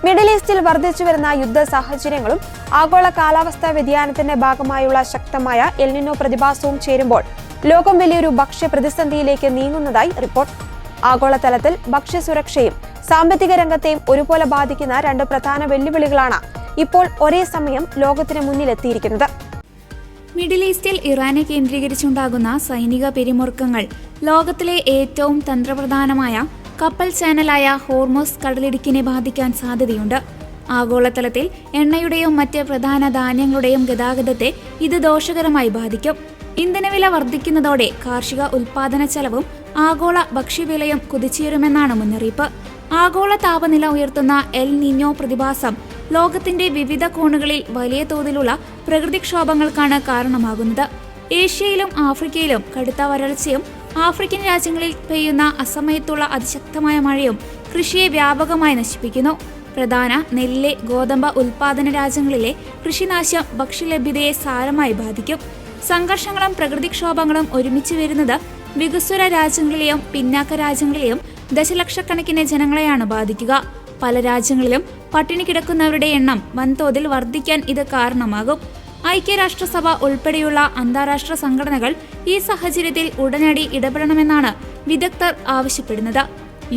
Middle ഈസ്റ്റിൽ വർദ്ധിച്ചുവരുന്ന യുദ്ധ സാഹചര്യങ്ങളും ആഗോള കാലാവസ്ഥാ വ്യതിയാനത്തിന്റെ ഭാഗമായുള്ള ശക്തമായ എൽനിനോ പ്രതിഭാസവും ചേരുമ്പോൾ ലോകം വലിയൊരു ഭക്ഷ്യ പ്രതിസന്ധിയിലേക്ക് നീങ്ങുന്നതായി റിപ്പോർട്ട്. ആഗോളതലത്തിൽ ഭക്ഷ്യസുരക്ഷയും സാമ്പത്തിക രംഗത്തെയും ഒരുപോലെ ബാധിക്കുന്ന രണ്ട് പ്രധാന വെല്ലുവിളികളാണ് ഇപ്പോൾ ഒരേ സമയം ലോകത്തിന് മുന്നിലെത്തിയിരിക്കുന്നത്. മിഡിൽ ഈസ്റ്റിൽ ഇറാനെ കേന്ദ്രീകരിച്ചുണ്ടാകുന്ന സൈനിക പിരിമുറുക്കങ്ങൾ ലോകത്തിലെ ഏറ്റവും തന്ത്രപ്രധാനമായ കപ്പൽ ചാനലായ ഹോർമോസ് കടലിടുക്കിനെ ബാധിക്കാൻ സാധ്യതയുണ്ട്. ആഗോളതലത്തിൽ എണ്ണയുടെയും മറ്റ് പ്രധാന ധാന്യങ്ങളുടെയും ഗതാഗതത്തെ ഇത് ദോഷകരമായി ബാധിക്കും. ഇന്ധനവില വർദ്ധിക്കുന്നതോടെ കാർഷിക ഉൽപാദന ചെലവും ആഗോള ഭക്ഷ്യവിലയും കുതിച്ചുയരുമെന്നാണ് മുന്നറിയിപ്പ്. ആഗോള താപനില ഉയർത്തുന്ന എൽ നിഞ്ഞോ പ്രതിഭാസം ലോകത്തിന്റെ വിവിധ കോണുകളിൽ വലിയ തോതിലുള്ള പ്രകൃതിക്ഷോഭങ്ങൾക്കാണ് കാരണമാകുന്നത്. ഏഷ്യയിലും ആഫ്രിക്കയിലും കടുത്ത വരൾച്ചയും ആഫ്രിക്കൻ രാജ്യങ്ങളിൽ പെയ്യുന്ന അസമയത്തുള്ള അതിശക്തമായ മഴയും കൃഷിയെ വ്യാപകമായി നശിപ്പിക്കുന്നു. പ്രധാന നെല്ല്, ഗോതമ്പ് ഉൽപാദന രാജ്യങ്ങളിലെ കൃഷിനാശം ഭക്ഷ്യലഭ്യതയെ സാരമായി ബാധിക്കും. സംഘർഷങ്ങളും പ്രകൃതിക്ഷോഭങ്ങളും ഒരുമിച്ച് വരുന്നത് വികസ്വര രാജ്യങ്ങളിലെയും പിന്നാക്ക രാജ്യങ്ങളിലെയും ദശലക്ഷക്കണക്കിന് ജനങ്ങളെയാണ് ബാധിക്കുക. പല രാജ്യങ്ങളിലും പട്ടിണി കിടക്കുന്നവരുടെ എണ്ണം വൻതോതിൽ വർദ്ധിക്കാൻ ഇത് കാരണമാകും. ഐക്യരാഷ്ട്രസഭ ഉൾപ്പെടെയുള്ള അന്താരാഷ്ട്ര സംഘടനകൾ ഈ സാഹചര്യത്തിൽ ഉടനടി ഇടപെടണമെന്നാണ് വിദഗ്ധർ ആവശ്യപ്പെടുന്നത്.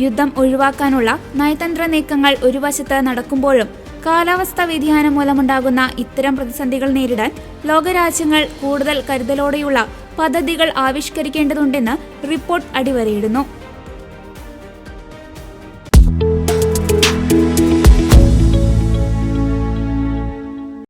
യുദ്ധം ഒഴിവാക്കാനുള്ള നയതന്ത്ര നീക്കങ്ങൾ ഒരു വശത്ത് നടക്കുമ്പോഴും കാലാവസ്ഥാ വ്യതിയാനം മൂലമുണ്ടാകുന്ന ഇത്തരം പ്രതിസന്ധികൾ നേരിടാൻ ലോകരാജ്യങ്ങൾ കൂടുതൽ കരുതലോടെയുള്ള പദ്ധതികൾ ആവിഷ്കരിക്കേണ്ടതുണ്ടെന്ന് റിപ്പോർട്ട് അടിവരയിടുന്നു.